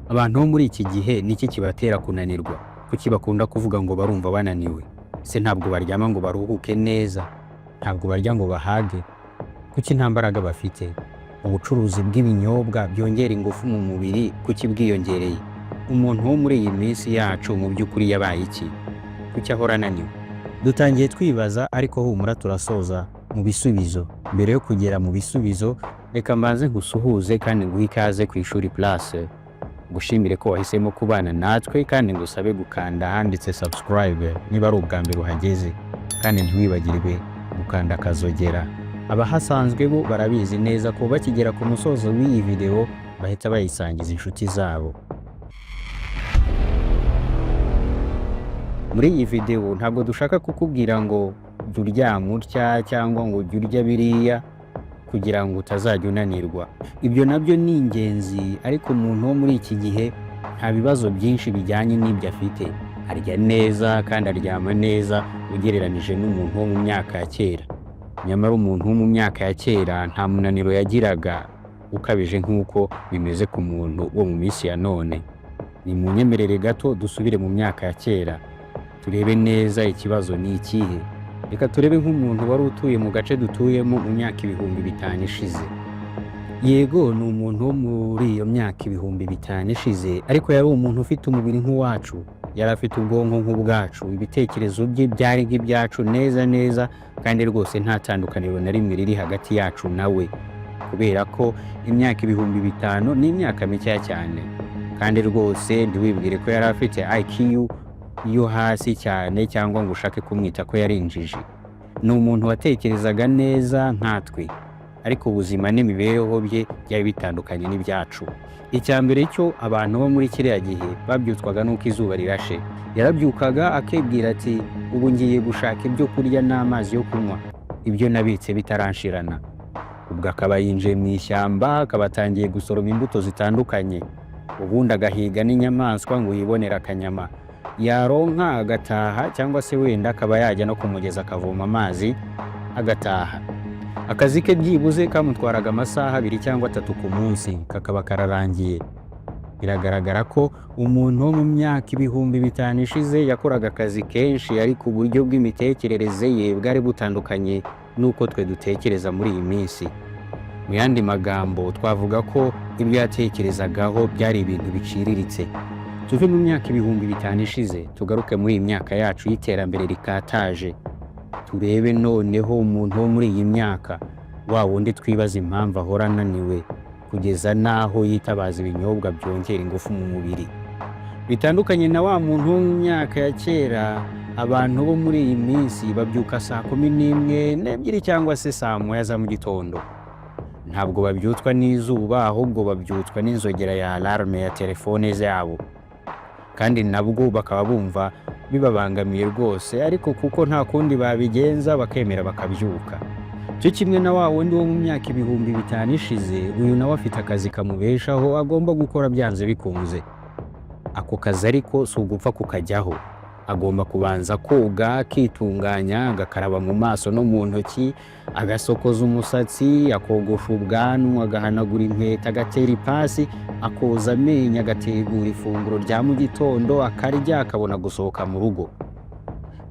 Abantu bo muri iki gihe niki kibatera kunanirwa? Kuki bakunda kuvuga ngo barumva bananiwe? Se ntabwo baryama ngo baruhuke neza? Ntabwo barya ngo bahage? Kuki nta mbaraga bafite? Ubucuruzi bw'ibinyobwa byongera ingufu mu mubiri kuki bwiyongereye? Umuntu wo muri iyi minsi yacu mu by'ukuri yabaye iki? Kuki ahora ananiwe? Dutangiye twibaza ariko humura turasoza mu bisubizo. Mbere yo kugera mu bisubizo, reka mbanze ngusuhuze kandi nguhe ikaze ku Ishuri Plus. Gushimire ko wahisemo kubana natwe kandi ngusabe gukanda handitse subscribe niba ari ubwa mbere uhageze, kandi ntiwibagirwe gukanda akazogera. Abahasanzwe bo barabizi neza ko bakigera ku musozo w'iyi video bahita bayisangiza inshuti zabo. Muri iyi video ntabwo dushaka kukubwira ngo jya uryama utya cyangwa ngo jya urya biriya kugira ngo utazajya unanirwa. Ibyo nabyo ni ingenzi, ariko umuntu wo muri iki gihe nta bibazo byinshi bijyanye n'ibyo afite. Arya neza kandi aryama neza ugereranije n'umuntu wo mu myaka ya kera. Nyamara umuntu wo mu myaka ya kera nta munaniro yagiraga ukabije nk'uko bimeze ku muntu wo mu minsi ya none. Ni mu nyemerere gato dusubire mu myaka ya kera turebe neza ikibazo ni ikihe. Reka turebe nk'umuntu wari utuye mu gace dutuyemo mu myaka 5,000 ishize. Yego ni umuntu wo muri iyo myaka 5,000 ishize, ariko yari umuntu ufite umubiri nk'uwacu, yari afite ubwonko nk'ubwacu, ibitekerezo bye byari nk'ibyacu neza, kandi rwose nta tandukaniro na rimwe riri hagati yacu nawe, kubera ko imyaka 5,000 ni imyaka mikeya cyane. Kandi rwose ntiwibwire ko yari afite IQ yo hasi cyane cyangwa ngo ushake kumwita ko yari injiji. Ni umuntu watekerezaga neza nkatwe, ariko ubuzima n'imibereho bye byari bitandukanye n'ibyacu. Icya mbere cyo, abantu bo muri kiriya gihe babyutswaga n'uko izuba rirashe. Yarabyukaga akibwira ati ubu ngiye gushaka ibyo kurya n'amazi yo kunywa, ibyo nabitse bitaranshirana. Ubwo akaba yinjiye mu ishyamba, akaba atangiye gusoroma imbuto zitandukanye, ubundi agahiga n'inyamaswa ngo yibonere akanyama. Yaronka agataha, cyangwa se wenda akaba yajya no kumugeza akavoma amazi agataha. Akazi ke byibuze kamutwaraga amasaha 2 cyangwa 3 ku munsi, kakaba kararangiye. Biragaragara ko umuntu wo mu myaka 5,000 ishize yakoraga akazi kenshi, ariko uburyo bw'imitekerereze ye bwari butandukanye n'uko twe dutekereza muri iyi minsi. Mu yandi magambo, twavuga ko ibyo yatekerezagaho byari ibintu biciriritse. Tuve mu myaka 5,000 ishize tugaruke muri iyi myaka yacu y'iterambere rikataje, turebe noneho umuntu wo muri iyi myaka, wa wundi twibaza impamvu ahora ananiwe kugeza naho yitabaza ibinyobwa byongera ingufu mu mubiri. Bitandukanye na wa muntu wo mu myaka ya kera, abantu bo muri iyi minsi babyuka saa 11, 2 cyangwa se saa 1 za mu gitondo. Ntabwo babyutswa n'izuba, ahubwo babyutswa n'inzogera ya alarme ya telefone zabo, kandi nabwo bakaba bumva bibabangamiye rwose, ariko kuko nta kundi babigenza bakemera bakabyuka. Cyo kimwe na wa wundi wo mu myaka 5,000 ishize, uyu nawe afite akazi kamubeshaho agomba gukora byanze bikunze. Ako kazi ariko si ugupfa kukajyaho. Agomba kubanza koga, akitunganya, agakaraba mu maso no mu ntoki, agasokoza umusatsi, akogosha ubwanwa, agahanagura inkweto, agatera ipasi, akoza amenyo, agategura ifunguro rya mu gitondo, akarya, akabona gusohoka mu rugo.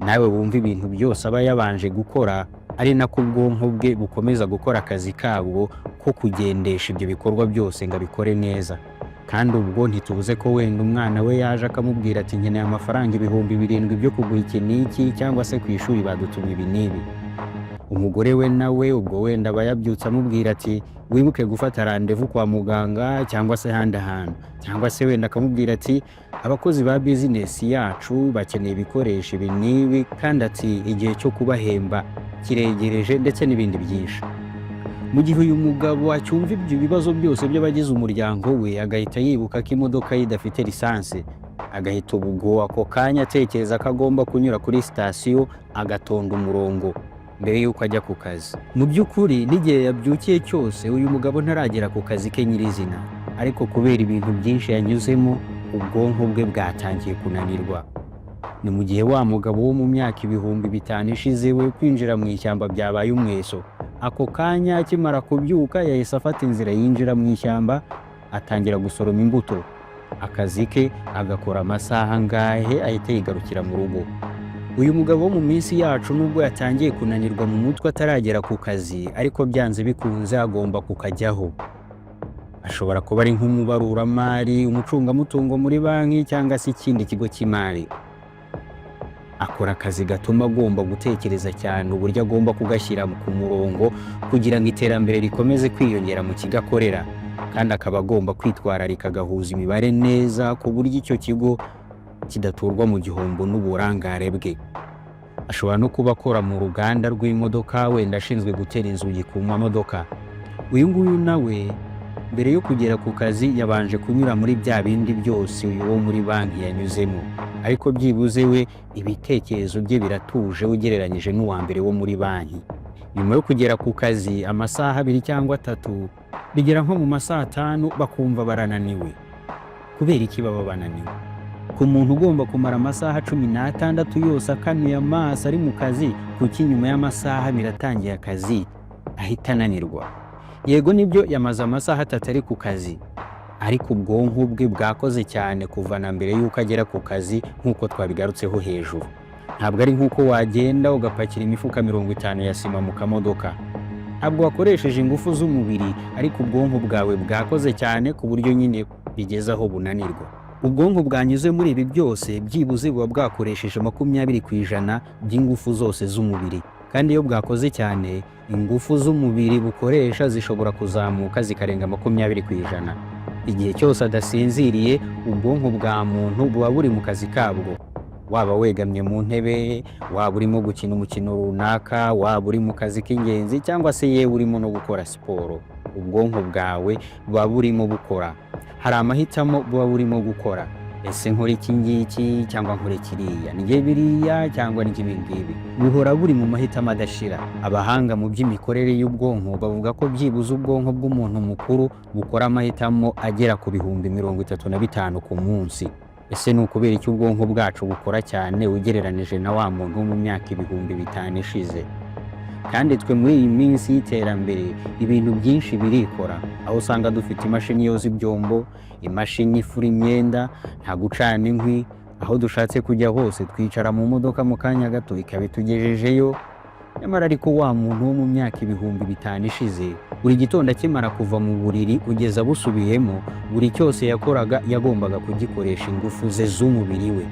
Nawe wumva ibintu byose aba yabanje gukora, ari nako ubwonko bwe bukomeza gukora akazi kabwo ko kugendesha ibyo bikorwa byose ngo abikore neza. Kandi ubwo ntitubuze ko wenda umwana we yaje akamubwira ati nkeneye amafaranga 7,000 byo kugura iki n'iki, cyangwa se ku ishuri badutumye ibi n'ibi. Umugore we nawe ubwo wenda aba yabyutse amubwira ati wibuke gufata randevu kwa muganga cyangwa se ahandi hantu, cyangwa se wenda akamubwira ati abakozi ba business yacu bakeneye ibikoresho ibi n'ibi, kandi ati igihe cyo kubahemba kiregereje, ndetse n'ibindi byinshi. Mu gihe uyu mugabo acyumva ibyo bibazo byose by'abagize umuryango we, agahita yibuka ko imodoka ye idafite lisansi, agahita ubwo ako kanya atekereza ko agomba kunyura kuri sitasiyo agatonda umurongo mbere y'uko ajya ku kazi. Mu by'ukuri n'igihe yabyukiye cyose uyu mugabo ntaragera ku kazi ke nyirizina, ariko kubera ibintu byinshi yanyuzemo, ubwonko bwe bwatangiye kunanirwa. Ni mu gihe wa mugabo wo mu myaka 5,000 ishize we kwinjira mu ishyamba byabaye umweso. Ako kanya akimara kubyuka yahise afata inzira yinjira mu ishyamba, atangira gusoroma imbuto. akazi ke agakora amasaha angahe ahita yigarukira mu rugo. Uyu mugabo wo mu minsi yacu nubwo yatangiye kunanirwa mu mutwe ataragera ku kazi, ariko byanze bikunze agomba kukajyaho. Ashobora kuba ari nk'umubaruramari, umucungamutungo muri banki cyangwa se ikindi kigo cy'imari. Akora akazi gatuma agomba gutekereza cyane uburyo agomba kugashyira ku murongo kugira ngo iterambere rikomeze kwiyongera mu kigo akorera, kandi akaba agomba kwitwararika agahuza imibare neza ku buryo icyo kigo kidaturwa mu gihombo n'uburangare bwe. Ashobora no kuba akora mu ruganda rw'imodoka, wenda ashinzwe gutera inzugi ku mamodoka. Uyu nguyu nawe mbere yo kugera ku kazi yabanje kunyura muri bya bindi byose uyu wo muri banki yanyuzemo, ariko byibuze we ibitekerezo bye biratuje ugereranyije n'uwa mbere wo muri banki. Nyuma yo kugera ku kazi amasaha 2 cyangwa 3, bigera nko mu masaha 5 bakumva barananiwe. Kubera iki baba bananiwe? Ku muntu ugomba kumara amasaha 16 yose akanuye amaso ari mu kazi, kuki nyuma y'amasaha 2 atangiye akazi ahita ananirwa? Yego nibyo yamaze amasaha 3 ari ku kazi, ariko ubwonko bwe bwakoze cyane kuva na mbere y'uko agera ku kazi nk'uko twabigarutseho hejuru. Ntabwo ari nk'uko wagenda ugapakira imifuka 50 ya sima mu kamodoka. Ntabwo wakoresheje ingufu z'umubiri, ariko ubwonko bwawe bwakoze cyane ku buryo nyine bigeze aho bunanirwa. Ubwonko bwanyuze muri ibi byose byibuze buba bwakoresheje 20% by'ingufu zose z'umubiri, kandi iyo bwakoze cyane ingufu z'umubiri bukoresha zishobora kuzamuka zikarenga 20%. Igihe cyose adasinziriye ubwonko bwa muntu buba buri mu kazi kabwo, waba wegamye mu ntebe, waba urimo gukina umukino runaka, waba uri mu kazi k'ingenzi cyangwa se yewe urimo no gukora siporo, ubwonko bwawe buba burimo bukora. Hari amahitamo buba burimo gukora, ese nkora iki ngiki cyangwa nkora kiriya, nige biriya cyangwa nige ibingibi. Buhora buri mu mahitamo adashira. Abahanga mu by'imikorere y'ubwonko bavuga ko byibuze ubwonko bw'umuntu mukuru bukora amahitamo agera ku 35,000 ku munsi. Ese ni ukubera iki ubwonko bwacu bukora cyane ugereranije na wa muntu wo mu myaka 5,000 ishize? Kandi twe muri iyi minsi y'iterambere ibintu byinshi birikora, aho usanga dufite imashini yoza ibyombo, imashini ifura imyenda, nta gucana inkwi, aho dushatse kujya hose twicara mu modoka mu kanya gato ikabitugejejeyo. Nyamara ariko wa muntu wo mu myaka 5,000 ishize, buri gitondo akimara kuva mu buriri kugeza busubiyemo, buri cyose yakoraga yagombaga kugikoresha ingufu ze z'umubiri we.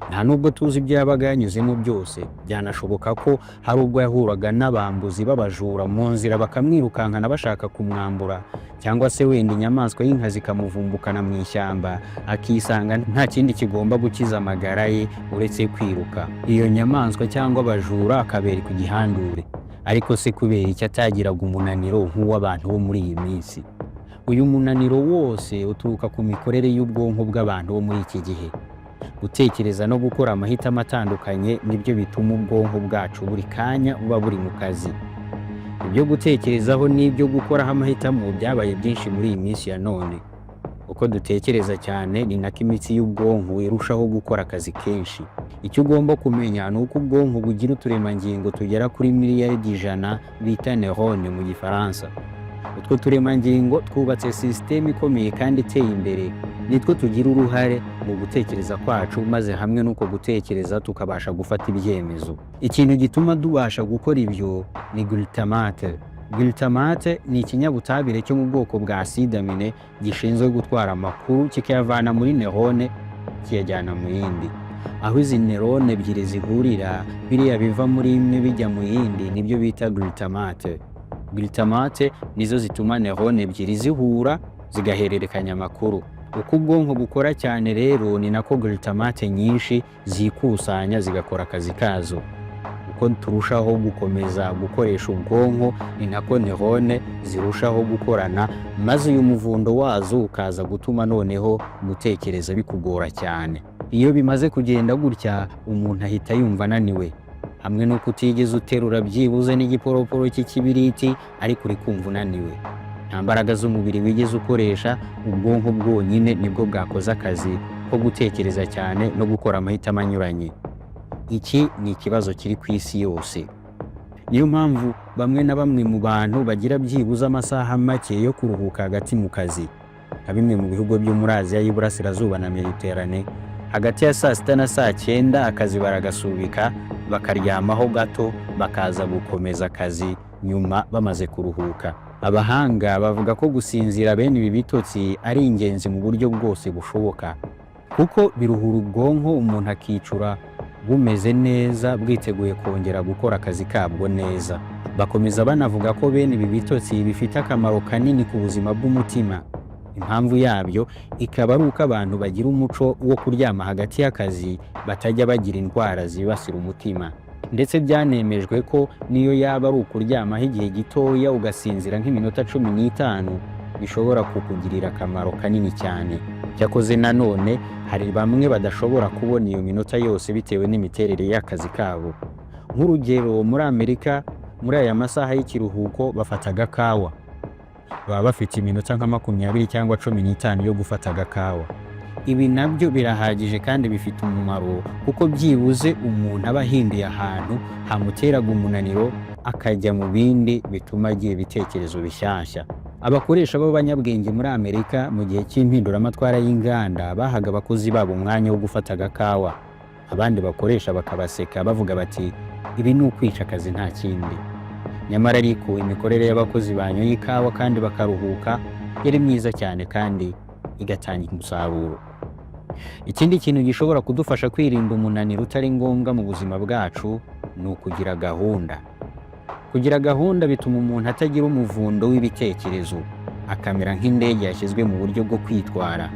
Nta nubwo tuzi ibyo yabaga yanyuzemo byose, byanashoboka ko hari ubwo yahuraga n'abambuzi b'abajura mu nzira bakamwirukankana bashaka kumwambura, cyangwa se wenda inyamaswa y'inkazi ikamuvumbukana mu ishyamba akisanga nta kindi kigomba gukiza amagara ye uretse kwiruka. Iyo nyamaswa cyangwa abajura akabereka igihandure. Ariko se kubera iki atagiraga umunaniro nk'uw'abantu bo muri iyi minsi? Uyu munaniro wose uturuka ku mikorere y'ubwonko bw'abantu bo muri iki gihe. Gutekereza no gukora amahitamo atandukanye nibyo bituma ubwonko bwacu buri kanya buba buri mu kazi. Ibyo gutekerezaho n'ibyo gukoraho amahitamo byabaye byinshi muri iyi minsi ya none. Uko dutekereza cyane ni nako imitsi y'ubwonko irushaho gukora akazi kenshi. Icyo ugomba kumenya ni uko ubwonko bugira uturemangingo tugera kuri miliyaridi 100 bita neurone mu Gifaransa. Utwo turemangingo twubatse sisiteme ikomeye kandi iteye imbere, nitwo tugira uruhare mu gutekereza kwacu, maze hamwe n'uko gutekereza tukabasha gufata ibyemezo. Ikintu gituma tubasha gukora ibyo ni glutamate. Glutamate ni ikinyabutabire cyo mu bwoko bwa acide amine gishinzwe gutwara amakuru kikayavana muri neurone kiyajyana mu yindi. Aho izi neurone ebyiri zihurira, biriya biva muri imwe bijya mu yindi nibyo bita glutamate. Glutamate nizo zituma neurone ebyiri zihura zigahererekanya amakuru. Uko ubwonko bukora cyane rero ni nako glutamate nyinshi zikusanya zigakora akazi kazo. Uko turushaho gukomeza gukoresha ubwonko ni nako neurone zirushaho gukorana, maze uyu muvundo wazo ukaza gutuma noneho gutekereza bikugora cyane. Iyo bimaze kugenda gutya umuntu ahita yumva ananiwe, hamwe no kutigeze uterura byibuze n'igiporoporo cy'ikibiriti ariko uri kumva unaniwe. Nta mbaraga z'umubiri wigeze ukoresha, ubwonko bwonyine nibwo bwakoze akazi ko gutekereza cyane no gukora amahitamo anyuranye. Iki ni ikibazo kiri ku isi yose. Niyo mpamvu bamwe na bamwe mu bantu bagira byibuze amasaha make yo kuruhuka hagati mu kazi. nka bimwe mu bihugu byo muri Aziya y'Iburasirazuba na Mediterane, hagati ya saa sita na saa cyenda akazi baragasubika bakaryamaho gato bakaza gukomeza akazi nyuma bamaze kuruhuka. Abahanga bavuga ko gusinzira bene ibi bitotsi ari ingenzi mu buryo bwose bushoboka, kuko biruhura ubwonko umuntu akicura bumeze neza bwiteguye kongera gukora akazi kabwo neza. Bakomeza banavuga ko bene ibi bitotsi bifite akamaro kanini ku buzima bw'umutima. Impamvu yabyo ikaba ari uko abantu bagira umuco wo kuryama hagati y'akazi batajya bagira indwara zibasira umutima, ndetse byanemejwe ko niyo yaba ari ukuryamaho igihe gitoya ugasinzira nk'iminota 15 bishobora kukugirira akamaro kanini cyane. Cyakoze nanone hari bamwe badashobora kubona iyo minota yose bitewe n'imiterere y'akazi kabo. Nk'urugero, muri Amerika muri aya masaha y'ikiruhuko bafata agakawa, baba bafite iminota nka 20 cyangwa 15 yo gufata agakawa. Ibi nabyo birahagije kandi bifite umumaro, kuko byibuze umuntu aba ahinduye ahantu hamuteraga umunaniro akajya mu bindi bituma agira ibitekerezo bishyashya. Abakoresha b'abanyabwenge muri Amerika mu gihe cy'impinduramatwara y'inganda bahaga abakozi babo umwanya wo gufata agakawa. Abandi bakoresha bakabaseka bavuga bati ibi ni ukwica akazi nta kindi. Nyamara ariko imikorere y'abakozi banyoye ikawa kandi bakaruhuka yari myiza cyane kandi igatanga umusaruro. Ikindi kintu gishobora kudufasha kwirinda umunaniro utari ngombwa mu buzima bwacu ni ukugira gahunda. Kugira gahunda bituma umuntu atagira umuvundo w'ibitekerezo, akamera nk'indege yashyizwe mu buryo bwo kwitwara,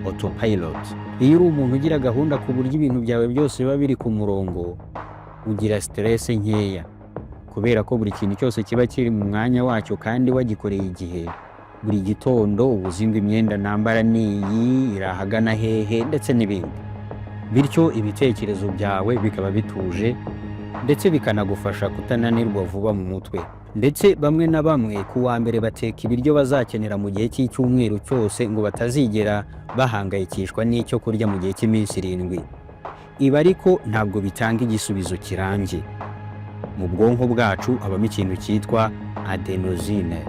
autopilot. Iyo uri umuntu ugira gahunda ku buryo ibintu byawe byose biba biri ku murongo, ugira stress nkeya, kubera ko buri kintu cyose kiba kiri mu mwanya wacyo kandi wagikoreye igihe. Buri gitondo ubuzinga imyenda nambara niyi irahagana hehe ndetse n'ibindi. Bityo ibitekerezo byawe bikaba bituje ndetse bikanagufasha kutananirwa vuba mu mutwe. Ndetse bamwe na bamwe ku wa mbere bateka ibiryo bazakenera mu gihe cy'icyumweru cyose ngo batazigera bahangayikishwa n'icyo kurya mu gihe cy'iminsi 7. Ibi ariko ntabwo bitanga igisubizo kirambye. Mu bwonko bwacu habamo ikintu cyitwa adenosine.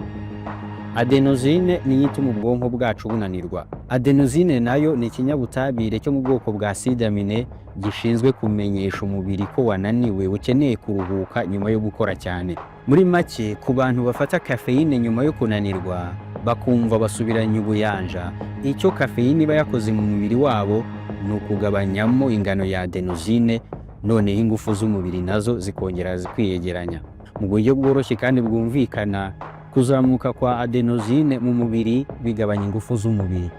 Adenosine niyo ituma ubwonko bwacu bunanirwa. Adenosine nayo ni ikinyabutabire cyo mu bwoko bwa acide amine gishinzwe kumenyesha umubiri ko wananiwe ukeneye kuruhuka nyuma yo gukora cyane. Muri make, ku bantu bafata kafeine nyuma yo kunanirwa bakumva basubiranye ubuyanja, icyo kafeine iba yakoze mu mubiri wabo ni ukugabanyamo ingano ya adenosine, noneho ingufu z'umubiri nazo zikongera zikwiyegeranya. Mu buryo bworoshye kandi bwumvikana, kuzamuka kwa adenosine mu mubiri bigabanya ingufu z'umubiri,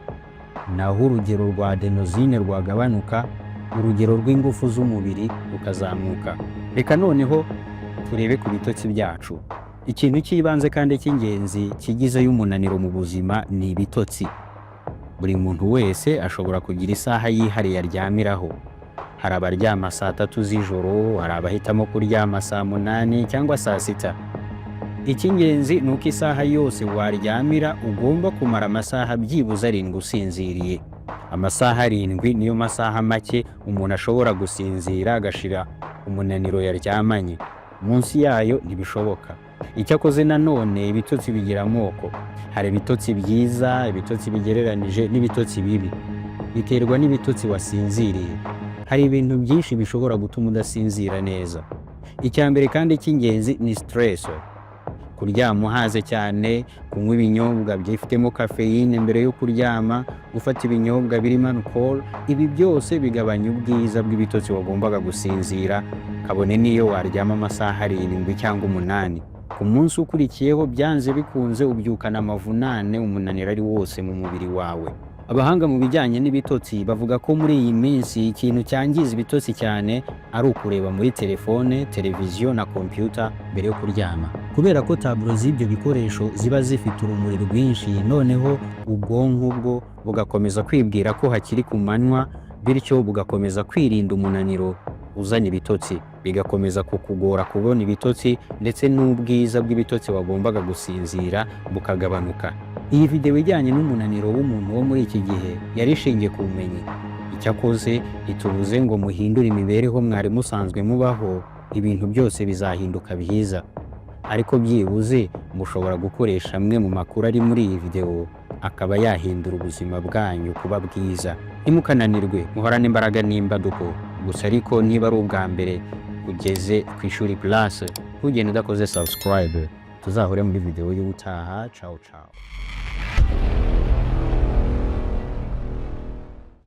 naho urugero rwa adenosine rwagabanuka, urugero rw'ingufu z'umubiri rukazamuka. Reka noneho turebe ku bitotsi byacu. Ikintu cy'ibanze kandi cy'ingenzi kigizeyo umunaniro mu buzima ni ibitotsi. Buri muntu wese ashobora kugira isaha yihariye aryamiraho. Hari abaryama saa 3 z'ijoro, hari abahitamo kuryama saa 8 cyangwa saa 6. Icy'ingenzi ni uko isaha yose waryamira ugomba kumara amasaha byibuze 7 usinziriye. Amasaha 7 niyo masaha make umuntu ashobora gusinzira agashira umunaniro yaryamanye. Munsi yayo ntibishoboka. Icyakoze nanone ibitotsi bigira amoko. Hari ibitotsi byiza, ibitotsi bigereranije n'ibitotsi bibi. Biterwa n'ibitotsi wasinziriye. Hari ibintu byinshi bishobora gutuma udasinzira neza. Icyambere kandi cy'ingenzi ni stress. Kuryama uhaze cyane, kunywa ibinyobwa byifitemo kafeine mbere yo kuryama, gufata ibinyobwa birimo alcohol, ibi byose bigabanya ubwiza bw'ibitotsi wagombaga gusinzira, kabone niyo waryama amasaha 7 cyangwa 8. Ku munsi ukurikiyeho byanze bikunze ubyukana amavunane, umunaniro ari wose mu mubiri wawe. Abahanga mu bijyanye n'ibitotsi bavuga ko muri iyi minsi ikintu cyangiza ibitotsi cyane ari ukureba muri telefone, televiziyo na computer mbere yo kuryama. Kubera ko taburo z'ibyo bikoresho ziba zifite urumuri rwinshi, noneho ubwonko bwo bugakomeza kwibwira ko hakiri ku manywa, bityo bugakomeza kwirinda umunaniro uzana ibitotsi, bigakomeza kukugora kubona ibitotsi, ndetse n'ubwiza bw'ibitotsi wagombaga gusinzira bukagabanuka. Iyi video ijyanye n'umunaniro w'umuntu wo muri iki gihe yari ishingiye ku bumenyi. Icyakoze itubuze ngo muhindure imibereho mwari musanzwe mubaho, ibintu byose bizahinduka byiza. Ariko byibuze mushobora gukoresha amwe mu makuru ari muri iyi video akaba yahindura ubuzima bwanyu kuba bwiza. Ntimukananirwe, muhorane imbaraga n'imbaduko. Gusa ariko niba ari ubwa mbere ugeze ku Ishuri Plus, ntugende udakoze subscribe. Tuzahure muri video y'ubutaha. Ciao ciao.